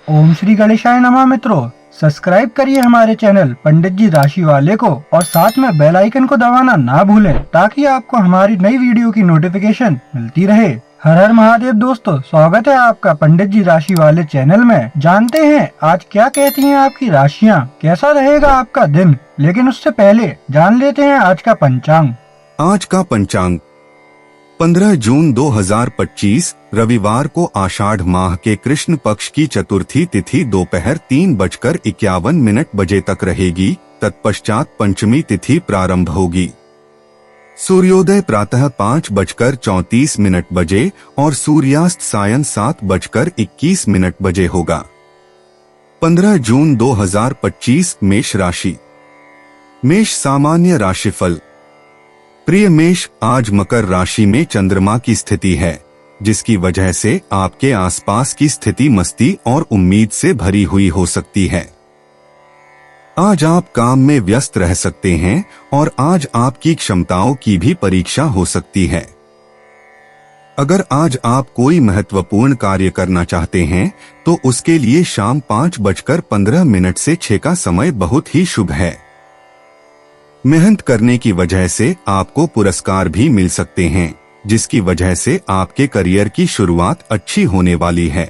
ओम श्री गणेशाय नमः। मित्रों, सब्सक्राइब करिए हमारे चैनल पंडित जी राशि वाले को और साथ में बेल आइकन को दबाना ना भूलें ताकि आपको हमारी नई वीडियो की नोटिफिकेशन मिलती रहे। हर हर महादेव दोस्तों, स्वागत है आपका पंडित जी राशि वाले चैनल में। जानते हैं आज क्या कहती हैं आपकी राशियां, कैसा रहेगा आपका दिन। लेकिन उससे पहले जान लेते हैं आज का पंचांग। आज का पंचांग 15 जून 2025 रविवार को आषाढ़ माह के कृष्ण पक्ष की चतुर्थी तिथि दोपहर 3:51 बजे तक रहेगी। तत्पश्चात पंचमी तिथि प्रारंभ होगी। सूर्योदय प्रातः 5:34 बजे और सूर्यास्त सायं 7:21 बजे होगा। 15 जून 2025 मेष राशि। मेष सामान्य राशिफल। प्रिय मेष, आज मकर राशि में चंद्रमा की स्थिति है, जिसकी वजह से आपके आसपास की स्थिति मस्ती और उम्मीद से भरी हुई हो सकती है। आज आप काम में व्यस्त रह सकते हैं और आज आपकी क्षमताओं की भी परीक्षा हो सकती है। अगर आज आप कोई महत्वपूर्ण कार्य करना चाहते हैं तो उसके लिए शाम 5:15 से 6 का समय बहुत ही शुभ है। मेहनत करने की वजह से आपको पुरस्कार भी मिल सकते हैं, जिसकी वजह से आपके करियर की शुरुआत अच्छी होने वाली है।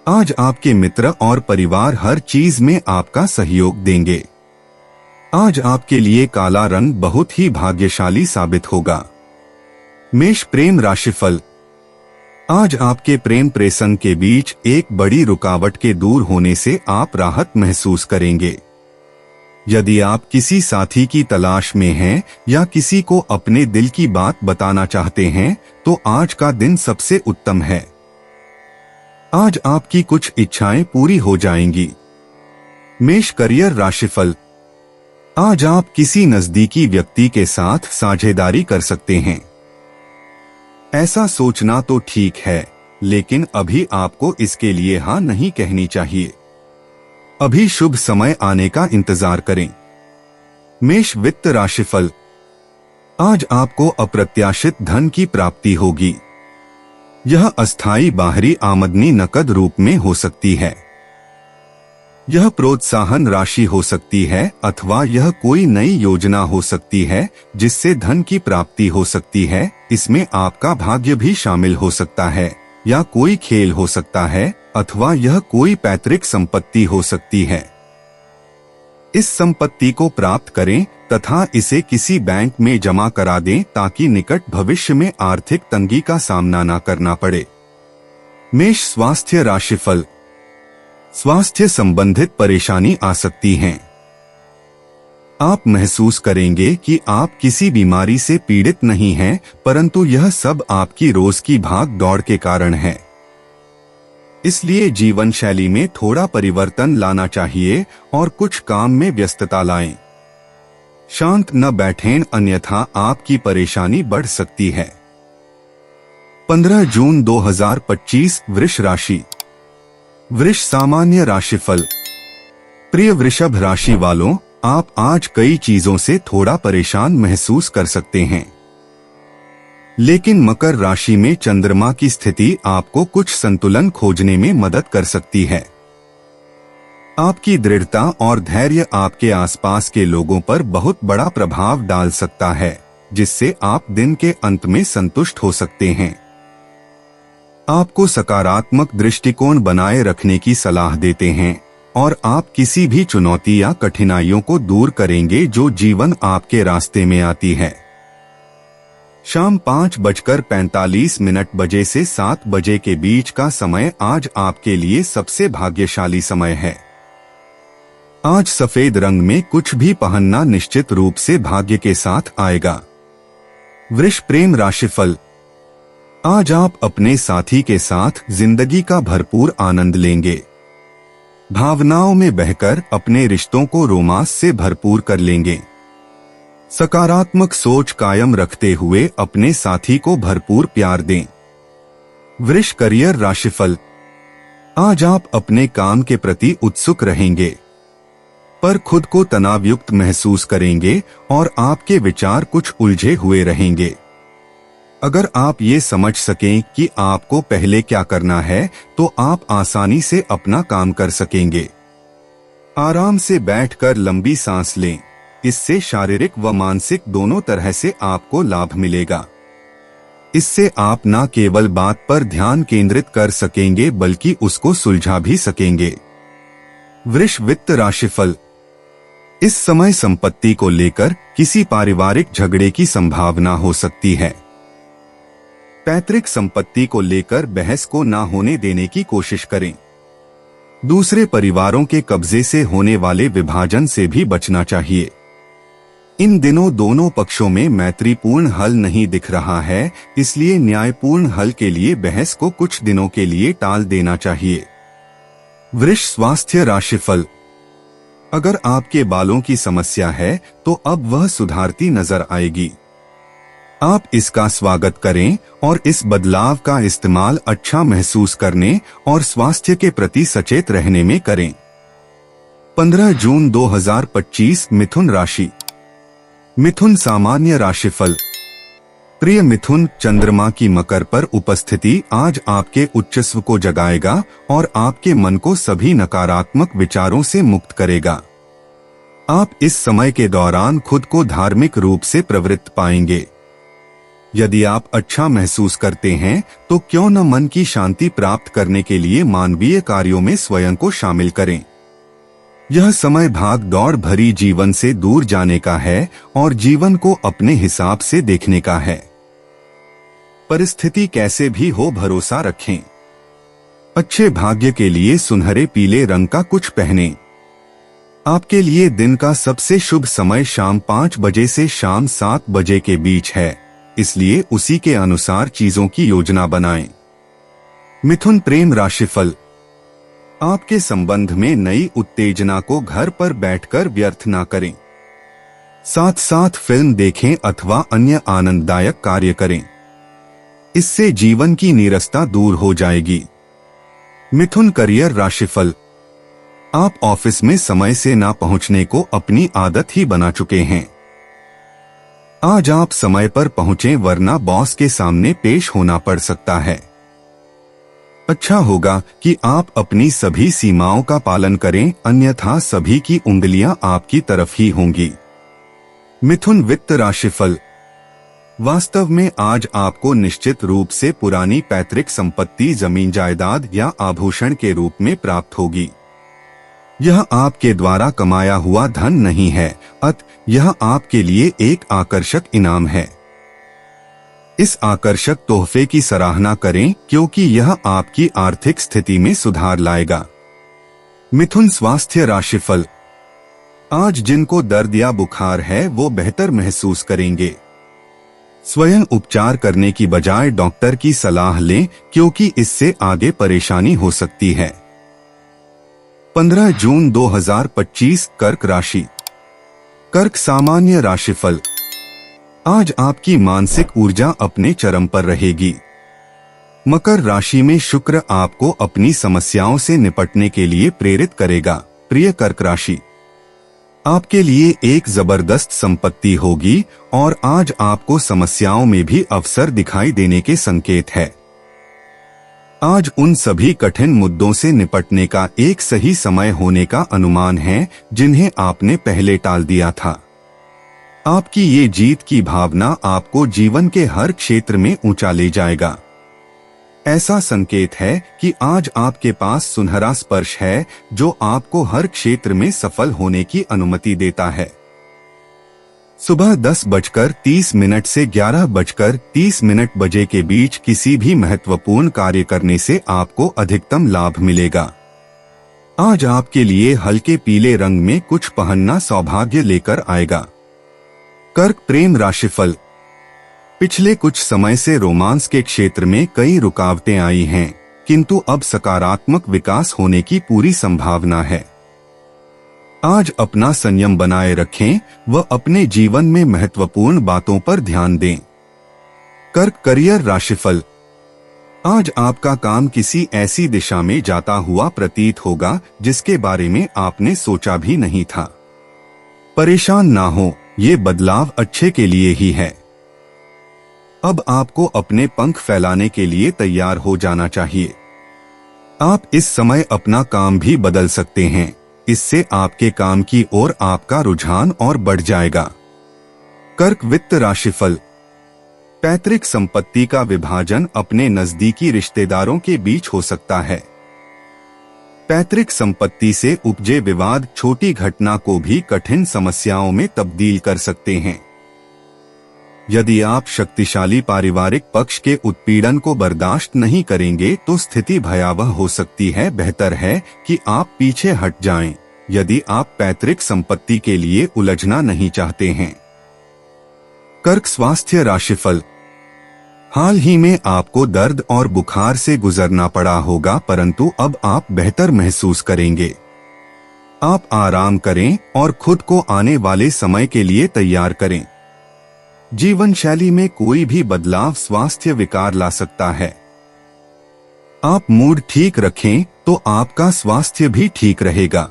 आज आपके मित्र और परिवार हर चीज में आपका सहयोग देंगे। आज आपके लिए काला रंग बहुत ही भाग्यशाली साबित होगा। मेष प्रेम राशिफल। आज आपके प्रेम प्रसंग के बीच एक बड़ी रुकावट के दूर होने से आप राहत महसूस करेंगे। यदि आप किसी साथी की तलाश में हैं या किसी को अपने दिल की बात बताना चाहते हैं तो आज का दिन सबसे उत्तम है। आज आपकी कुछ इच्छाएं पूरी हो जाएंगी। मेष करियर राशिफल। आज आप किसी नजदीकी व्यक्ति के साथ साझेदारी कर सकते हैं। ऐसा सोचना तो ठीक है, लेकिन अभी आपको इसके लिए हाँ नहीं कहनी चाहिए। अभी शुभ समय आने का इंतजार करें। मेष वित्त राशिफल। आज आपको अप्रत्याशित धन की प्राप्ति होगी। यह अस्थायी बाहरी आमदनी नकद रूप में हो सकती है। यह प्रोत्साहन राशि हो सकती है अथवा यह कोई नई योजना हो सकती है जिससे धन की प्राप्ति हो सकती है। इसमें आपका भाग्य भी शामिल हो सकता है या कोई खेल हो सकता है अथवा यह कोई पैतृक संपत्ति हो सकती है। इस संपत्ति को प्राप्त करें तथा इसे किसी बैंक में जमा करा दें ताकि निकट भविष्य में आर्थिक तंगी का सामना न करना पड़े। मेष स्वास्थ्य राशिफल। स्वास्थ्य संबंधित परेशानी आ सकती है। आप महसूस करेंगे कि आप किसी बीमारी से पीड़ित नहीं हैं, परंतु यह सब आपकी रोज की भाग दौड़ के कारण है। इसलिए जीवन शैली में थोड़ा परिवर्तन लाना चाहिए और कुछ काम में व्यस्तता लाएं। शांत न बैठें, अन्यथा आपकी परेशानी बढ़ सकती है। 15 जून 2025 वृष राशि। वृष सामान्य राशिफल। प्रिय वृषभ राशि वालों, आप आज कई चीजों से थोड़ा परेशान महसूस कर सकते हैं, लेकिन मकर राशि में चंद्रमा की स्थिति आपको कुछ संतुलन खोजने में मदद कर सकती है। आपकी दृढ़ता और धैर्य आपके आसपास के लोगों पर बहुत बड़ा प्रभाव डाल सकता है, जिससे आप दिन के अंत में संतुष्ट हो सकते हैं। आपको सकारात्मक दृष्टिकोण बनाए रखने की सलाह देते हैं और आप किसी भी चुनौती या कठिनाइयों को दूर करेंगे जो जीवन आपके रास्ते में आती है। शाम 5:45 बजे से 7 बजे के बीच का समय आज आपके लिए सबसे भाग्यशाली समय है। आज सफेद रंग में कुछ भी पहनना निश्चित रूप से भाग्य के साथ आएगा। वृष प्रेम राशिफल। आज आप अपने साथी के साथ जिंदगी का भरपूर आनंद लेंगे। भावनाओं में बहकर अपने रिश्तों को रोमांस से भरपूर कर लेंगे। सकारात्मक सोच कायम रखते हुए अपने साथी को भरपूर प्यार दें। वृष करियर राशिफल। आज आप अपने काम के प्रति उत्सुक रहेंगे, पर खुद को तनावयुक्त महसूस करेंगे और आपके विचार कुछ उलझे हुए रहेंगे। अगर आप ये समझ सकें कि आपको पहले क्या करना है, तो आप आसानी से अपना काम कर सकेंगे। आराम से बैठकर लंबी सांस लें। इससे शारीरिक व मानसिक दोनों तरह से आपको लाभ मिलेगा। इससे आप न केवल बात पर ध्यान केंद्रित कर सकेंगे बल्कि उसको सुलझा भी सकेंगे। वृष वित्त राशिफल। इस समय संपत्ति को लेकर किसी पारिवारिक झगड़े की संभावना हो सकती है। पैतृक संपत्ति को लेकर बहस को न होने देने की कोशिश करें। दूसरे परिवारों के कब्जे से होने वाले विभाजन से भी बचना चाहिए। इन दिनों दोनों पक्षों में मैत्रीपूर्ण हल नहीं दिख रहा है, इसलिए न्यायपूर्ण हल के लिए बहस को कुछ दिनों के लिए टाल देना चाहिए। वृष स्वास्थ्य राशिफल। अगर आपके बालों की समस्या है तो अब वह सुधारती नजर आएगी। आप इसका स्वागत करें और इस बदलाव का इस्तेमाल अच्छा महसूस करने और स्वास्थ्य के प्रति सचेत रहने में करें। 15 जून 2025 मिथुन राशि। मिथुन सामान्य राशिफल। प्रिय मिथुन, चंद्रमा की मकर पर उपस्थिति आज आपके उच्चस्व को जगाएगा और आपके मन को सभी नकारात्मक विचारों से मुक्त करेगा। आप इस समय के दौरान खुद को धार्मिक रूप से प्रवृत्त पाएंगे। यदि आप अच्छा महसूस करते हैं तो क्यों न मन की शांति प्राप्त करने के लिए मानवीय कार्यों में स्वयं को शामिल करें। यह समय भाग दौड़ भरी जीवन से दूर जाने का है और जीवन को अपने हिसाब से देखने का है। परिस्थिति कैसे भी हो, भरोसा रखें। अच्छे भाग्य के लिए सुनहरे पीले रंग का कुछ पहनें। आपके लिए दिन का सबसे शुभ समय शाम 5 बजे से शाम 7 बजे के बीच है, इसलिए उसी के अनुसार चीजों की योजना बनाएं। मिथुन प्रेम राशिफल। आपके संबंध में नई उत्तेजना को घर पर बैठकर व्यर्थ ना करें। साथ साथ फिल्म देखें अथवा अन्य आनंददायक कार्य करें। इससे जीवन की नीरसता दूर हो जाएगी। मिथुन करियर राशिफल। आप ऑफिस में समय से ना पहुंचने को अपनी आदत ही बना चुके हैं। आज आप समय पर पहुंचें वरना बॉस के सामने पेश होना पड़ सकता है। अच्छा होगा कि आप अपनी सभी सीमाओं का पालन करें, अन्यथा सभी की उंगलियां आपकी तरफ ही होंगी। मिथुन वित्त राशिफल। वास्तव में आज आपको निश्चित रूप से पुरानी पैतृक संपत्ति, जमीन जायदाद या आभूषण के रूप में प्राप्त होगी। यह आपके द्वारा कमाया हुआ धन नहीं है, अतः यह आपके लिए एक आकर्षक इनाम है। इस आकर्षक तोहफे की सराहना करें क्योंकि यह आपकी आर्थिक स्थिति में सुधार लाएगा। मिथुन स्वास्थ्य राशिफल। आज जिनको दर्द या बुखार है वो बेहतर महसूस करेंगे। स्वयं उपचार करने की बजाय डॉक्टर की सलाह लें क्योंकि इससे आगे परेशानी हो सकती है। 15 जून 2025 कर्क राशि। कर्क सामान्य राशिफल। आज आपकी मानसिक ऊर्जा अपने चरम पर रहेगी। मकर राशि में शुक्र आपको अपनी समस्याओं से निपटने के लिए प्रेरित करेगा। प्रिय कर्क राशि, आपके लिए एक जबरदस्त संपत्ति होगी और आज आपको समस्याओं में भी अवसर दिखाई देने के संकेत है। आज उन सभी कठिन मुद्दों से निपटने का एक सही समय होने का अनुमान है जिन्हें आपने पहले टाल दिया था। आपकी ये जीत की भावना आपको जीवन के हर क्षेत्र में ऊंचा ले जाएगा। ऐसा संकेत है कि आज आपके पास सुनहरा स्पर्श है जो आपको हर क्षेत्र में सफल होने की अनुमति देता है। सुबह 10:30 से 11:30 बजे के बीच किसी भी महत्वपूर्ण कार्य करने से आपको अधिकतम लाभ मिलेगा। आज आपके लिए हल्के पीले रंग में कुछ पहनना सौभाग्य लेकर आएगा। कर्क प्रेम राशिफल। पिछले कुछ समय से रोमांस के क्षेत्र में कई रुकावटें आई हैं, किंतु अब सकारात्मक विकास होने की पूरी संभावना है। आज अपना संयम बनाए रखें व अपने जीवन में महत्वपूर्ण बातों पर ध्यान दें। कर्क करियर राशिफल। आज आपका काम किसी ऐसी दिशा में जाता हुआ प्रतीत होगा जिसके बारे में आपने सोचा भी नहीं था। परेशान ना हो, ये बदलाव अच्छे के लिए ही है। अब आपको अपने पंख फैलाने के लिए तैयार हो जाना चाहिए। आप इस समय अपना काम भी बदल सकते हैं। इससे आपके काम की ओर आपका रुझान और बढ़ जाएगा। कर्क वित्त राशिफल। पैतृक संपत्ति का विभाजन अपने नजदीकी रिश्तेदारों के बीच हो सकता है। पैतृक संपत्ति से उपजे विवाद छोटी घटना को भी कठिन समस्याओं में तब्दील कर सकते हैं। यदि आप शक्तिशाली पारिवारिक पक्ष के उत्पीड़न को बर्दाश्त नहीं करेंगे तो स्थिति भयावह हो सकती है। बेहतर है कि आप पीछे हट जाएं, यदि आप पैतृक संपत्ति के लिए उलझना नहीं चाहते हैं। कर्क स्वास्थ्य राशिफल। हाल ही में आपको दर्द और बुखार से गुजरना पड़ा होगा, परंतु अब आप बेहतर महसूस करेंगे। आप आराम करें और खुद को आने वाले समय के लिए तैयार करें। जीवन शैली में कोई भी बदलाव स्वास्थ्य विकार ला सकता है। आप मूड ठीक रखें तो आपका स्वास्थ्य भी ठीक रहेगा।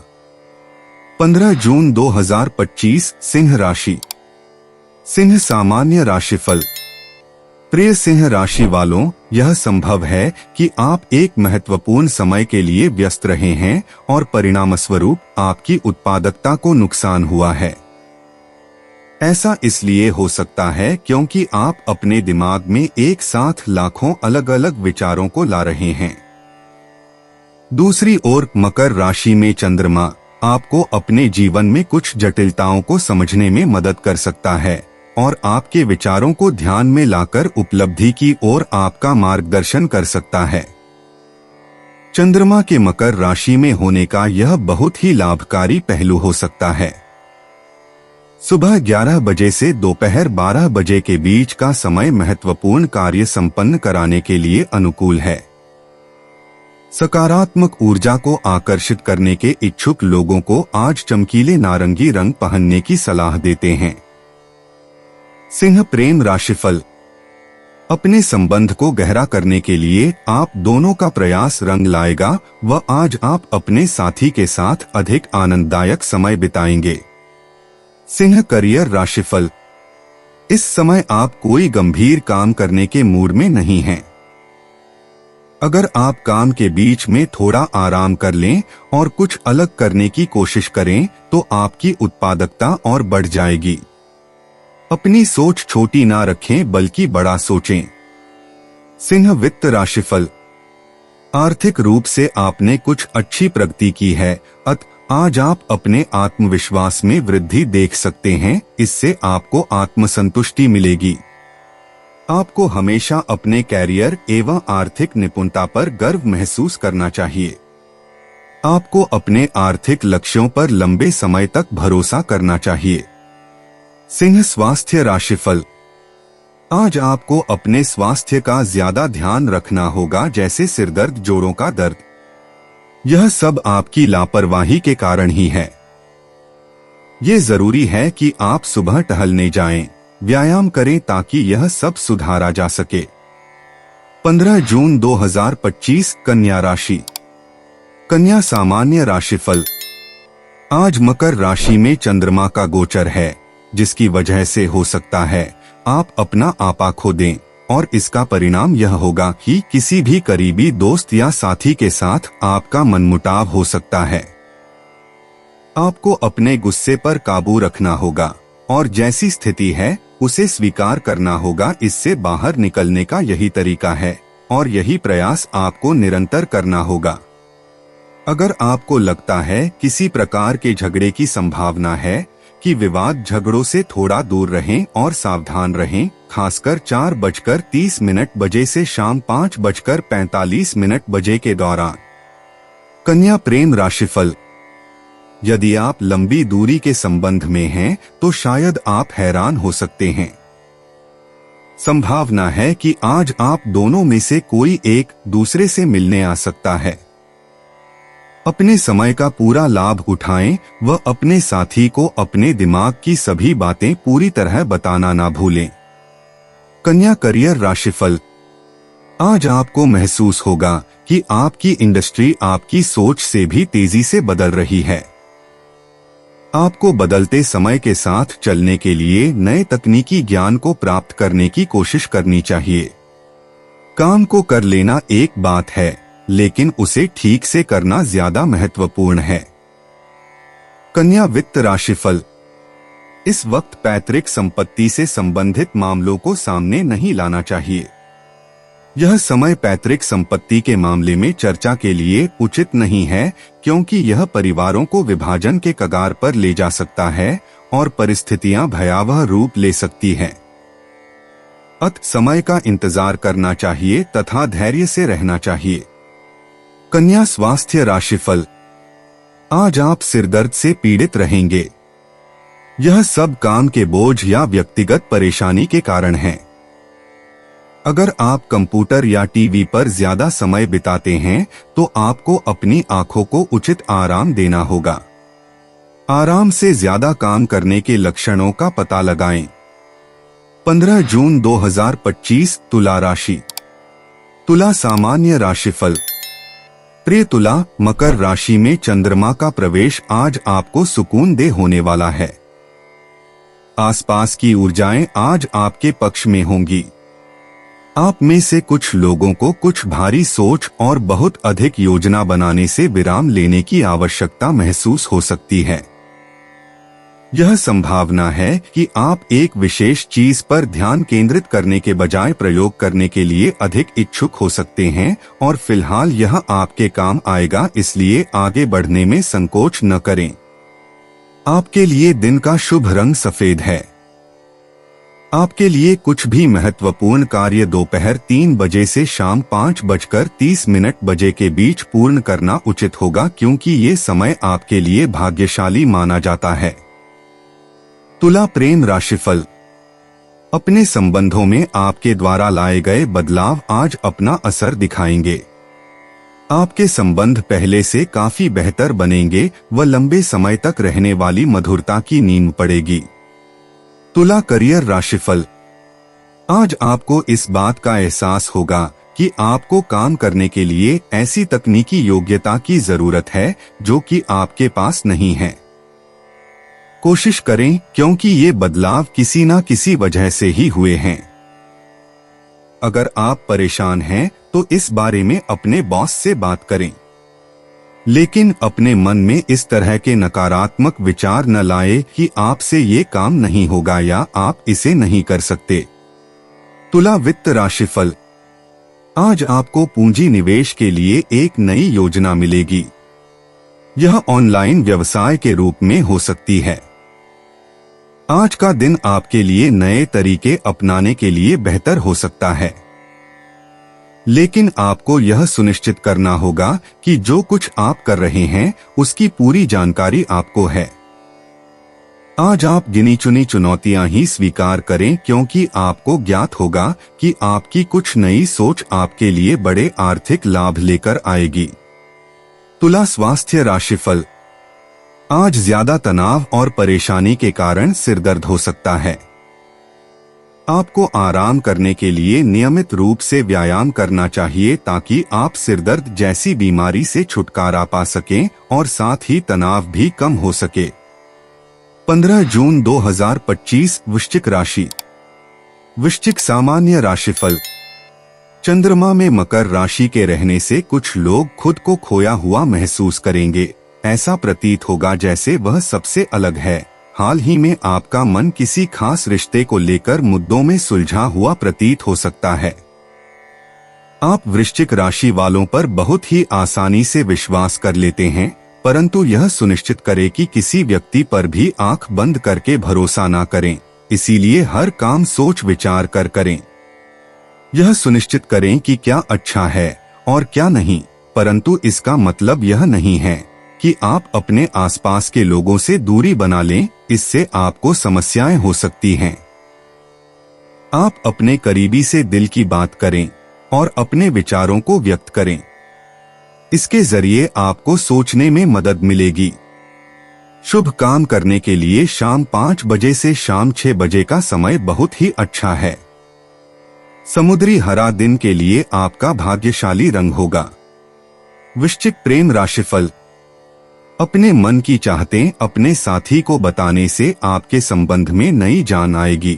15 जून 2025 सिंह राशि। सिंह सामान्य राशिफल। प्रिय सिंह राशि वालों, यह संभव है कि आप एक महत्वपूर्ण समय के लिए व्यस्त रहे हैं और परिणामस्वरूप आपकी उत्पादकता को नुकसान हुआ है। ऐसा इसलिए हो सकता है क्योंकि आप अपने दिमाग में एक साथ लाखों अलग अलग विचारों को ला रहे हैं। दूसरी ओर मकर राशि में चंद्रमा आपको अपने जीवन में कुछ जटिलताओं को समझने में मदद कर सकता है और आपके विचारों को ध्यान में लाकर उपलब्धि की ओर आपका मार्गदर्शन कर सकता है। चंद्रमा के मकर राशि में होने का यह बहुत ही लाभकारी पहलू हो सकता है। सुबह 11 बजे से दोपहर 12 बजे के बीच का समय महत्वपूर्ण कार्य संपन्न कराने के लिए अनुकूल है। सकारात्मक ऊर्जा को आकर्षित करने के इच्छुक लोगों को आज चमकीले नारंगी रंग पहनने की सलाह देते हैं। सिंह प्रेम राशिफल। अपने संबंध को गहरा करने के लिए आप दोनों का प्रयास रंग लाएगा व आज आप अपने साथी के साथ अधिक आनंददायक समय बिताएंगे। सिंह करियर राशिफल। इस समय आप कोई गंभीर काम करने के मूड में नहीं हैं। अगर आप काम के बीच में थोड़ा आराम कर लें और कुछ अलग करने की कोशिश करें तो आपकी उत्पादकता और बढ़ जाएगी। अपनी सोच छोटी ना रखें बल्कि बड़ा सोचें। सिंह वित्त राशिफल। आर्थिक रूप से आपने कुछ अच्छी प्रगति की है, आज आप अपने आत्मविश्वास में वृद्धि देख सकते हैं। इससे आपको आत्मसंतुष्टि मिलेगी। आपको हमेशा अपने कैरियर एवं आर्थिक निपुणता पर गर्व महसूस करना चाहिए। आपको अपने आर्थिक लक्ष्यों पर लंबे समय तक भरोसा करना चाहिए। सिंह स्वास्थ्य राशिफल। आज आपको अपने स्वास्थ्य का ज्यादा ध्यान रखना होगा, जैसे सिरदर्द, जोड़ों का दर्द। यह सब आपकी लापरवाही के कारण ही है। ये जरूरी है कि आप सुबह टहलने जाएं, व्यायाम करें ताकि यह सब सुधारा जा सके। 15 जून 2025 कन्या राशि। कन्या सामान्य राशिफल। आज मकर राशि में चंद्रमा का गोचर है, जिसकी वजह से हो सकता है आप अपना आपा खो दें और इसका परिणाम यह होगा कि किसी भी करीबी दोस्त या साथी के साथ आपका मनमुटाव हो सकता है। आपको अपने गुस्से पर काबू रखना होगा और जैसी स्थिति है उसे स्वीकार करना होगा। इससे बाहर निकलने का यही तरीका है और यही प्रयास आपको निरंतर करना होगा। अगर आपको लगता है किसी प्रकार के झगड़े की संभावना है कि विवाद झगड़ों से थोड़ा दूर रहें और सावधान रहें, खासकर 4:30 बजे से शाम 5:45 बजे के दौरान। कन्या प्रेम राशिफल। यदि आप लंबी दूरी के संबंध में हैं तो शायद आप हैरान हो सकते हैं। संभावना है कि आज आप दोनों में से कोई एक दूसरे से मिलने आ सकता है। अपने समय का पूरा लाभ उठाएं व अपने साथी को अपने दिमाग की सभी बातें पूरी तरह बताना ना भूलें। कन्या करियर राशिफल। आज आपको महसूस होगा कि आपकी इंडस्ट्री आपकी सोच से भी तेजी से बदल रही है। आपको बदलते समय के साथ चलने के लिए नए तकनीकी ज्ञान को प्राप्त करने की कोशिश करनी चाहिए। काम को कर लेना एक बात है, लेकिन उसे ठीक से करना ज्यादा महत्वपूर्ण है। कन्या वित्त राशिफल। इस वक्त पैतृक संपत्ति से संबंधित मामलों को सामने नहीं लाना चाहिए। यह समय पैतृक संपत्ति के मामले में चर्चा के लिए उचित नहीं है, क्योंकि यह परिवारों को विभाजन के कगार पर ले जा सकता है और परिस्थितियां भयावह रूप ले सकती हैं। अत समय का इंतजार करना चाहिए तथा धैर्य से रहना चाहिए। कन्या स्वास्थ्य राशिफल। आज आप सिरदर्द से पीड़ित रहेंगे। यह सब काम के बोझ या व्यक्तिगत परेशानी के कारण है। अगर आप कंप्यूटर या टीवी पर ज्यादा समय बिताते हैं तो आपको अपनी आंखों को उचित आराम देना होगा। आराम से ज्यादा काम करने के लक्षणों का पता लगाएं। 15 जून 2025 तुला राशि। तुला सामान्य राशिफल। प्रिय तुला, मकर राशि में चंद्रमा का प्रवेश आज आपको सुकून दे होने वाला है। आसपास की ऊर्जाएं आज आपके पक्ष में होंगी। आप में से कुछ लोगों को कुछ भारी सोच और बहुत अधिक योजना बनाने से विराम लेने की आवश्यकता महसूस हो सकती है। यह संभावना है कि आप एक विशेष चीज पर ध्यान केंद्रित करने के बजाय प्रयोग करने के लिए अधिक इच्छुक हो सकते हैं और फिलहाल यह आपके काम आएगा, इसलिए आगे बढ़ने में संकोच न करें। आपके लिए दिन का शुभ रंग सफेद है। आपके लिए कुछ भी महत्वपूर्ण कार्य दोपहर 3 बजे से शाम 5:30 बजे के बीच पूर्ण करना उचित होगा, क्योंकि ये समय आपके लिए भाग्यशाली माना जाता है। तुला प्रेम राशिफल। अपने संबंधों में आपके द्वारा लाए गए बदलाव आज अपना असर दिखाएंगे। आपके संबंध पहले से काफी बेहतर बनेंगे व लंबे समय तक रहने वाली मधुरता की नींव पड़ेगी। तुला करियर राशिफल। आज आपको इस बात का एहसास होगा कि आपको काम करने के लिए ऐसी तकनीकी योग्यता की जरूरत है जो कि आपके पास नहीं है। कोशिश करें, क्योंकि ये बदलाव किसी न किसी वजह से ही हुए हैं। अगर आप परेशान हैं तो इस बारे में अपने बॉस से बात करें, लेकिन अपने मन में इस तरह के नकारात्मक विचार न लाएं कि आपसे ये काम नहीं होगा या आप इसे नहीं कर सकते। तुला वित्त राशिफल। आज आपको पूंजी निवेश के लिए एक नई योजना मिलेगी। यह ऑनलाइन व्यवसाय के रूप में हो सकती है। आज का दिन आपके लिए नए तरीके अपनाने के लिए बेहतर हो सकता है, लेकिन आपको यह सुनिश्चित करना होगा कि जो कुछ आप कर रहे हैं उसकी पूरी जानकारी आपको है। आज आप गिनी चुनी चुनौतियां ही स्वीकार करें, क्योंकि आपको ज्ञात होगा कि आपकी कुछ नई सोच आपके लिए बड़े आर्थिक लाभ लेकर आएगी। तुला स्वास्थ्य राशिफल। आज ज्यादा तनाव और परेशानी के कारण सिरदर्द हो सकता है। आपको आराम करने के लिए नियमित रूप से व्यायाम करना चाहिए ताकि आप सिरदर्द जैसी बीमारी से छुटकारा पा सकें और साथ ही तनाव भी कम हो सके। 15 जून 2025 वृश्चिक राशि। वृश्चिक सामान्य राशिफल। चंद्रमा में मकर राशि के रहने से कुछ लोग खुद को खोया हुआ महसूस करेंगे। ऐसा प्रतीत होगा जैसे वह सबसे अलग है। हाल ही में आपका मन किसी खास रिश्ते को लेकर मुद्दों में सुलझा हुआ प्रतीत हो सकता है। आप वृश्चिक राशि वालों पर बहुत ही आसानी से विश्वास कर लेते हैं, परंतु यह सुनिश्चित करें कि किसी व्यक्ति पर भी आंख बंद करके भरोसा ना करें। इसीलिए हर काम सोच विचार कर करें। यह सुनिश्चित करें कि क्या अच्छा है और क्या नहीं, परंतु इसका मतलब यह नहीं है कि आप अपने आसपास के लोगों से दूरी बना लें। इससे आपको समस्याएं हो सकती हैं। आप अपने करीबी से दिल की बात करें और अपने विचारों को व्यक्त करें। इसके जरिए आपको सोचने में मदद मिलेगी। शुभ काम करने के लिए शाम 5 बजे से शाम 6 बजे का समय बहुत ही अच्छा है। समुद्री हरा दिन के लिए आपका भाग्यशाली रंग होगा। वृश्चिक प्रेम राशिफल। अपने मन की चाहतें अपने साथी को बताने से आपके संबंध में नई जान आएगी।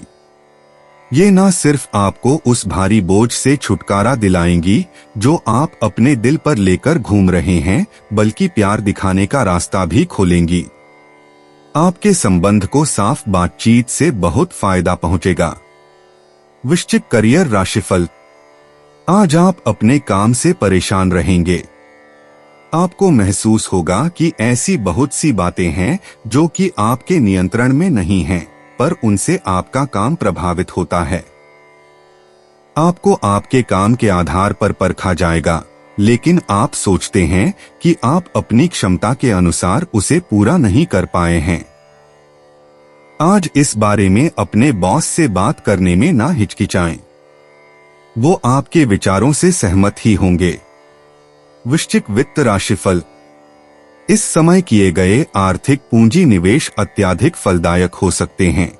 ये ना सिर्फ आपको उस भारी बोझ से छुटकारा दिलाएंगी जो आप अपने दिल पर लेकर घूम रहे हैं, बल्कि प्यार दिखाने का रास्ता भी खोलेंगी। आपके संबंध को साफ बातचीत से बहुत फायदा पहुंचेगा। वृश्चिक करियर राशिफल। आज आप अपने काम से परेशान रहेंगे। आपको महसूस होगा कि ऐसी बहुत सी बातें हैं जो कि आपके नियंत्रण में नहीं हैं, पर उनसे आपका काम प्रभावित होता है। आपको आपके काम के आधार पर परखा जाएगा, लेकिन आप सोचते हैं कि आप अपनी क्षमता के अनुसार उसे पूरा नहीं कर पाए हैं। आज इस बारे में अपने बॉस से बात करने में ना हिचकिचाएं। वो आपके विचारों से सहमत ही होंगे। वृश्चिक वित्त राशिफल। इस समय किए गए आर्थिक पूंजी निवेश अत्यधिक फलदायक हो सकते हैं,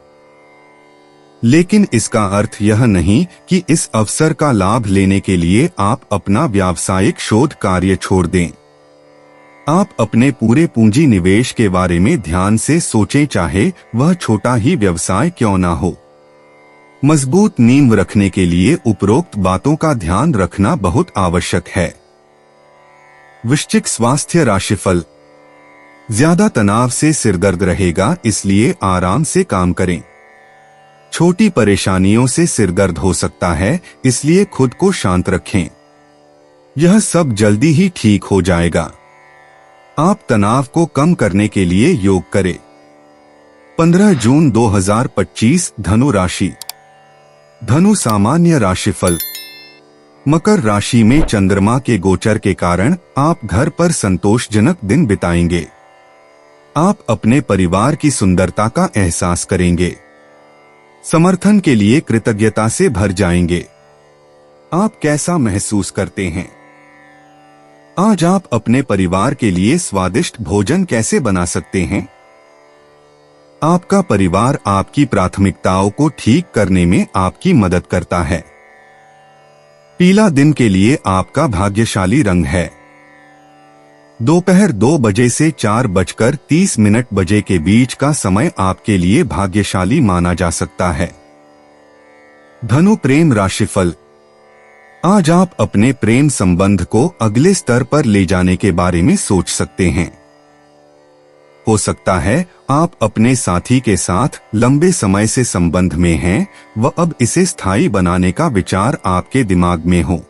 लेकिन इसका अर्थ यह नहीं कि इस अवसर का लाभ लेने के लिए आप अपना व्यावसायिक शोध कार्य छोड़ दें। आप अपने पूरे पूंजी निवेश के बारे में ध्यान से सोचें, चाहे वह छोटा ही व्यवसाय क्यों ना हो। मजबूत नींव रखने के लिए उपरोक्त बातों का ध्यान रखना बहुत आवश्यक है। वृश्चिक स्वास्थ्य राशिफल। ज्यादा तनाव से सिरदर्द रहेगा, इसलिए आराम से काम करें। छोटी परेशानियों से सिरदर्द हो सकता है, इसलिए खुद को शांत रखें। यह सब जल्दी ही ठीक हो जाएगा। आप तनाव को कम करने के लिए योग करें। 15 जून 2025 धनु राशि। धनु सामान्य राशिफल। मकर राशि में चंद्रमा के गोचर के कारण आप घर पर संतोषजनक दिन बिताएंगे। आप अपने परिवार की सुंदरता का एहसास करेंगे। समर्थन के लिए कृतज्ञता से भर जाएंगे। आप कैसा महसूस करते हैं? आज आप अपने परिवार के लिए स्वादिष्ट भोजन कैसे बना सकते हैं? आपका परिवार आपकी प्राथमिकताओं को ठीक करने में आपकी मदद करता है। पीला दिन के लिए आपका भाग्यशाली रंग है। दोपहर 2 बजे से 4:30 बजे के बीच का समय आपके लिए भाग्यशाली माना जा सकता है। धनु प्रेम राशिफल। आज आप अपने प्रेम संबंध को अगले स्तर पर ले जाने के बारे में सोच सकते हैं। हो सकता है आप अपने साथी के साथ लंबे समय से संबंध में हैं, व अब इसे स्थायी बनाने का विचार आपके दिमाग में हो।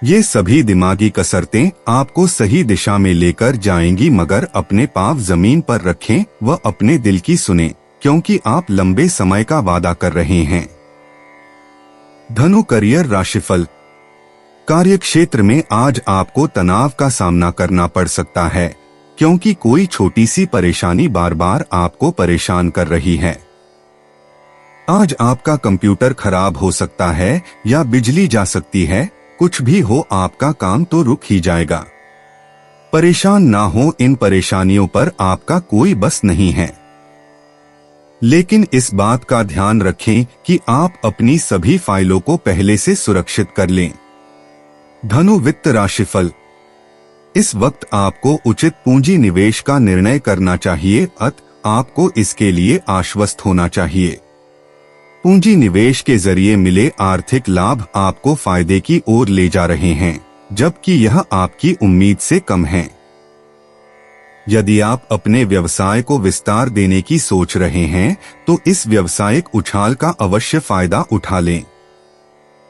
ये सभी दिमागी कसरतें आपको सही दिशा में लेकर जाएंगी, मगर अपने पांव जमीन पर रखें व अपने दिल की सुनें, क्योंकि आप लंबे समय का वादा कर रहे हैं। धनु करियर राशिफल। कार्यक्षेत्र में आज आपको तनाव का सामना करना पड़ सकता है, क्योंकि कोई छोटी सी परेशानी बार बार आपको परेशान कर रही है। आज आपका कंप्यूटर खराब हो सकता है या बिजली जा सकती है। कुछ भी हो, आपका काम तो रुक ही जाएगा। परेशान ना हो, इन परेशानियों पर आपका कोई बस नहीं है। लेकिन इस बात का ध्यान रखें कि आप अपनी सभी फाइलों को पहले से सुरक्षित कर लें। धनु वित्त राशिफल। इस वक्त आपको उचित पूंजी निवेश का निर्णय करना चाहिए, आपको इसके लिए आश्वस्त होना चाहिए। पूंजी निवेश के जरिए मिले आर्थिक लाभ आपको फायदे की ओर ले जा रहे हैं, जबकि यह आपकी उम्मीद से कम है। यदि आप अपने व्यवसाय को विस्तार देने की सोच रहे हैं, तो इस व्यावसायिक उछाल का अवश्य फायदा उठा लें।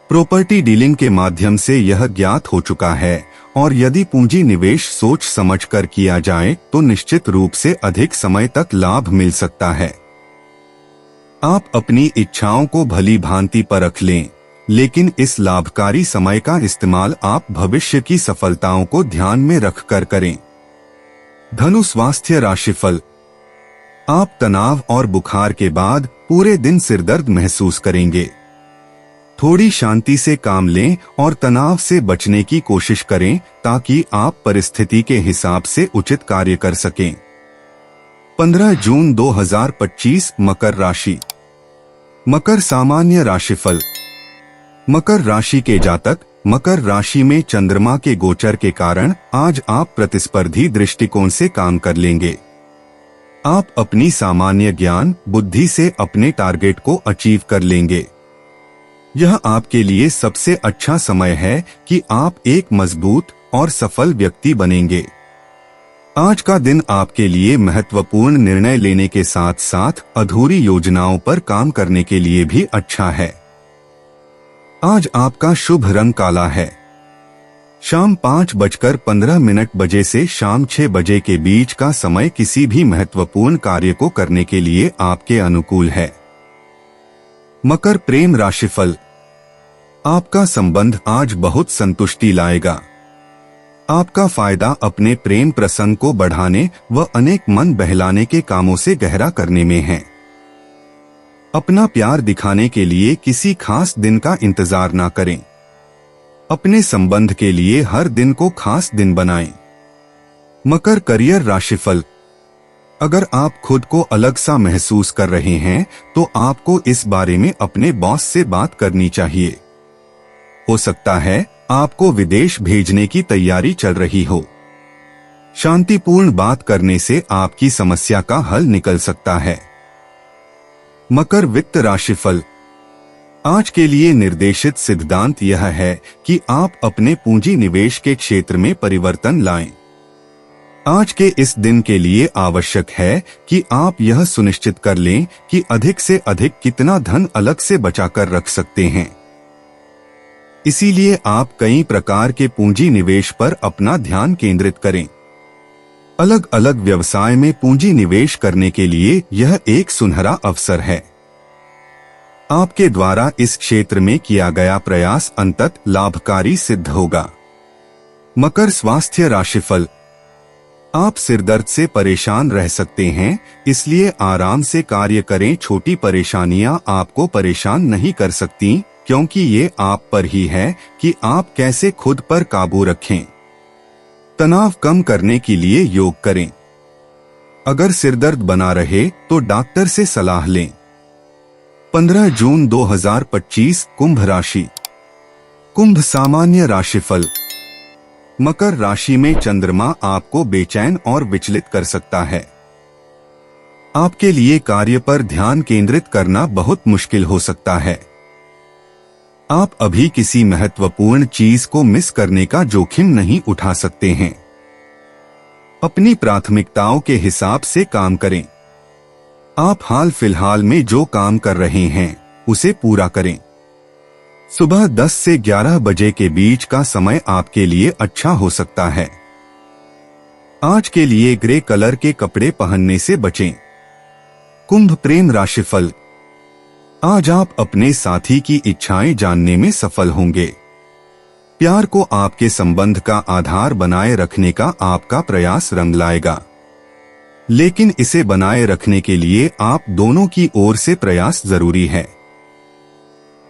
प्रॉपर्टी डीलिंग के माध्यम से यह ज्ञात हो चुका है, और यदि पूंजी निवेश सोच समझकर किया जाए तो निश्चित रूप से अधिक समय तक लाभ मिल सकता है। आप अपनी इच्छाओं को भली भांति परख लें, लेकिन इस लाभकारी समय का इस्तेमाल आप भविष्य की सफलताओं को ध्यान में रखकर करें। धनु स्वास्थ्य राशिफल। आप तनाव और बुखार के बाद पूरे दिन सिरदर्द महसूस करेंगे। थोड़ी शांति से काम लें और तनाव से बचने की कोशिश करें, ताकि आप परिस्थिति के हिसाब से उचित कार्य कर सकें। 15 जून 2025 मकर राशि। मकर सामान्य राशिफल। मकर राशि के जातक मकर राशि में चंद्रमा के गोचर के कारण आज आप प्रतिस्पर्धी दृष्टिकोण से काम कर लेंगे। आप अपनी सामान्य ज्ञान बुद्धि से अपने टारगेट को अचीव कर लेंगे। यह आपके लिए सबसे अच्छा समय है कि आप एक मजबूत और सफल व्यक्ति बनेंगे। आज का दिन आपके लिए महत्वपूर्ण निर्णय लेने के साथ साथ अधूरी योजनाओं पर काम करने के लिए भी अच्छा है। आज आपका शुभ रंग काला है। शाम 5:15 से शाम 6 बजे के बीच का समय किसी भी महत्वपूर्ण कार्य को करने के लिए आपके अनुकूल है। मकर प्रेम राशिफल। आपका संबंध आज बहुत संतुष्टि लाएगा। आपका फायदा अपने प्रेम प्रसंग को बढ़ाने व अनेक मन बहलाने के कामों से गहरा करने में है। अपना प्यार दिखाने के लिए किसी खास दिन का इंतजार ना करें। अपने संबंध के लिए हर दिन को खास दिन बनाएं। मकर करियर राशिफल। अगर आप खुद को अलग सा महसूस कर रहे हैं तो आपको इस बारे में अपने बॉस से बात करनी चाहिए। हो सकता है आपको विदेश भेजने की तैयारी चल रही हो। शांतिपूर्ण बात करने से आपकी समस्या का हल निकल सकता है। मकर वित्त राशिफल। आज के लिए निर्देशित सिद्धांत यह है कि आप अपने पूंजी निवेश के क्षेत्र में परिवर्तन लाएं। आज के इस दिन के लिए आवश्यक है कि आप यह सुनिश्चित कर लें कि अधिक से अधिक कितना धन अलग से बचाकर रख सकते हैं। इसीलिए आप कई प्रकार के पूंजी निवेश पर अपना ध्यान केंद्रित करें। अलग अलग व्यवसाय में पूंजी निवेश करने के लिए यह एक सुनहरा अवसर है। आपके द्वारा इस क्षेत्र में किया गया प्रयास अंततः लाभकारी सिद्ध होगा। मकर स्वास्थ्य राशिफल। आप सिरदर्द से परेशान रह सकते हैं, इसलिए आराम से कार्य करें। छोटी परेशानियां आपको परेशान नहीं कर सकती, क्योंकि ये आप पर ही है कि आप कैसे खुद पर काबू रखें। तनाव कम करने के लिए योग करें। अगर सिरदर्द बना रहे तो डॉक्टर से सलाह लें। 15 जून 2025 कुंभ राशि। कुंभ सामान्य राशिफल। मकर राशि में चंद्रमा आपको बेचैन और विचलित कर सकता है। आपके लिए कार्य पर ध्यान केंद्रित करना बहुत मुश्किल हो सकता है। आप अभी किसी महत्वपूर्ण चीज को मिस करने का जोखिम नहीं उठा सकते हैं। अपनी प्राथमिकताओं के हिसाब से काम करें। आप हाल फिलहाल में जो काम कर रहे हैं उसे पूरा करें। सुबह 10 से 11 बजे के बीच का समय आपके लिए अच्छा हो सकता है। आज के लिए ग्रे कलर के कपड़े पहनने से बचें। कुंभ प्रेम राशिफल। आज आप अपने साथी की इच्छाएं जानने में सफल होंगे। प्यार को आपके संबंध का आधार बनाए रखने का आपका प्रयास रंग लाएगा, लेकिन इसे बनाए रखने के लिए आप दोनों की ओर से प्रयास जरूरी है।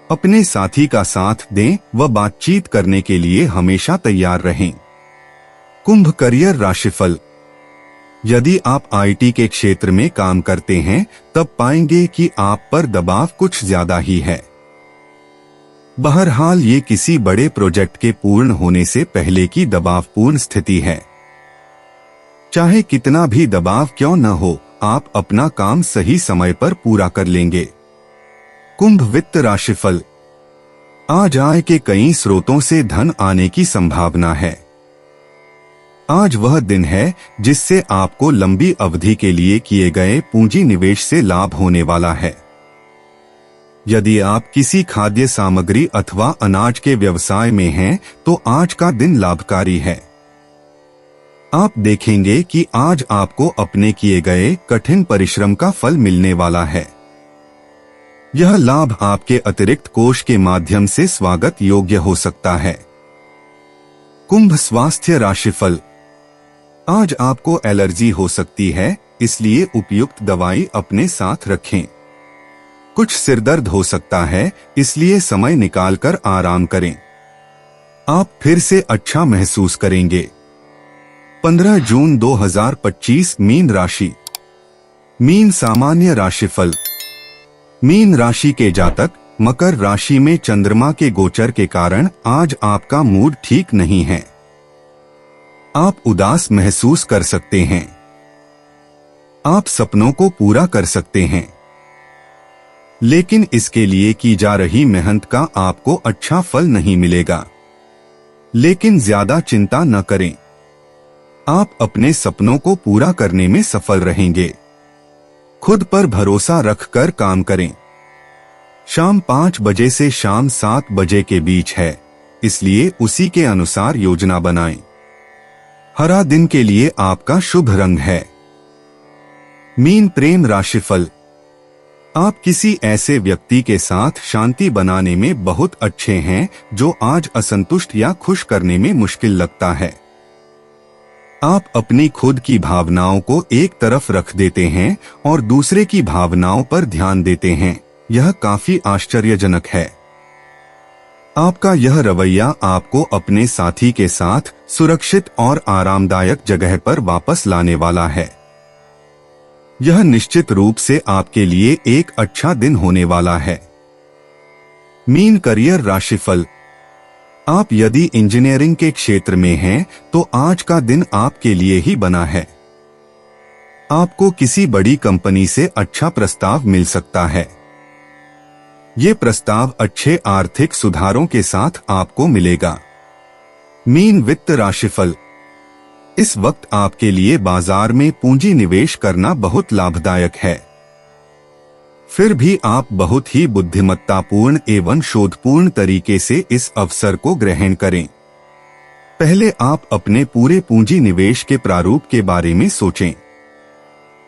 अपने साथी का साथ दें व बातचीत करने के लिए हमेशा तैयार रहें। कुंभ करियर राशिफल। यदि आप आईटी के क्षेत्र में काम करते हैं तब पाएंगे कि आप पर दबाव कुछ ज्यादा ही है। बहरहाल ये किसी बड़े प्रोजेक्ट के पूर्ण होने से पहले की दबावपूर्ण स्थिति है। चाहे कितना भी दबाव क्यों न हो, आप अपना काम सही समय पर पूरा कर लेंगे। कुंभ वित्त राशिफल। आज आय के कई स्रोतों से धन आने की संभावना है। आज वह दिन है जिससे आपको लंबी अवधि के लिए किए गए पूंजी निवेश से लाभ होने वाला है। यदि आप किसी खाद्य सामग्री अथवा अनाज के व्यवसाय में हैं, तो आज का दिन लाभकारी है। आप देखेंगे कि आज आपको अपने किए गए कठिन परिश्रम का फल मिलने वाला है। यह लाभ आपके अतिरिक्त कोष के माध्यम से स्वागत योग्य हो सकता है। कुंभ स्वास्थ्य राशिफल। आज आपको एलर्जी हो सकती है, इसलिए उपयुक्त दवाई अपने साथ रखें। कुछ सिरदर्द हो सकता है, इसलिए समय निकालकर आराम करें। आप फिर से अच्छा महसूस करेंगे। 15 जून 2025 मीन राशि। मीन सामान्य राशिफल। मीन राशि के जातक मकर राशि में चंद्रमा के गोचर के कारण आज आपका मूड ठीक नहीं है। आप उदास महसूस कर सकते हैं। आप सपनों को पूरा कर सकते हैं, लेकिन इसके लिए की जा रही मेहनत का आपको अच्छा फल नहीं मिलेगा। लेकिन ज्यादा चिंता न करें, आप अपने सपनों को पूरा करने में सफल रहेंगे। खुद पर भरोसा रखकर काम करें। शाम 5 बजे से शाम 7 बजे के बीच है, इसलिए उसी के अनुसार योजना बनाएं। हरा दिन के लिए आपका शुभ रंग है। मीन प्रेम राशिफल। आप किसी ऐसे व्यक्ति के साथ शांति बनाने में बहुत अच्छे हैं जो आज असंतुष्ट या खुश करने में मुश्किल लगता है। आप अपनी खुद की भावनाओं को एक तरफ रख देते हैं और दूसरे की भावनाओं पर ध्यान देते हैं। यह काफी आश्चर्यजनक है। आपका यह रवैया आपको अपने साथी के साथ सुरक्षित और आरामदायक जगह पर वापस लाने वाला है। यह निश्चित रूप से आपके लिए एक अच्छा दिन होने वाला है। मीन करियर राशिफल। आप यदि इंजीनियरिंग के क्षेत्र में हैं, तो आज का दिन आपके लिए ही बना है। आपको किसी बड़ी कंपनी से अच्छा प्रस्ताव मिल सकता है। ये प्रस्ताव अच्छे आर्थिक सुधारों के साथ आपको मिलेगा। मीन वित्त राशिफल। इस वक्त आपके लिए बाजार में पूंजी निवेश करना बहुत लाभदायक है। फिर भी आप बहुत ही बुद्धिमत्तापूर्ण एवं शोधपूर्ण तरीके से इस अवसर को ग्रहण करें। पहले आप अपने पूरे पूंजी निवेश के प्रारूप के बारे में सोचें।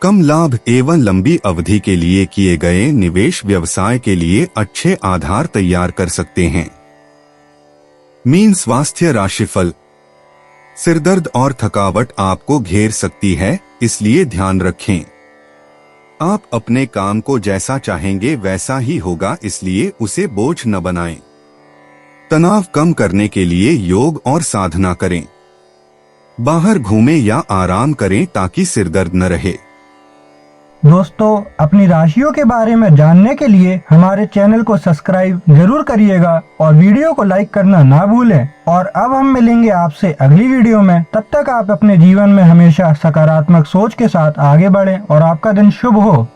कम लाभ एवं लंबी अवधि के लिए किए गए निवेश व्यवसाय के लिए अच्छे आधार तैयार कर सकते हैं। मीन स्वास्थ्य राशिफल। सिरदर्द और थकावट आपको घेर सकती है, इसलिए ध्यान रखें। आप अपने काम को जैसा चाहेंगे वैसा ही होगा, इसलिए उसे बोझ न बनाएं। तनाव कम करने के लिए योग और साधना करें। बाहर घूमें या आराम करें ताकि सिरदर्द न रहे। दोस्तों, अपनी राशियों के बारे में जानने के लिए हमारे चैनल को सब्सक्राइब जरूर करिएगा और वीडियो को लाइक करना ना भूलें। और अब हम मिलेंगे आपसे अगली वीडियो में। तब तक आप अपने जीवन में हमेशा सकारात्मक सोच के साथ आगे बढ़ें और आपका दिन शुभ हो।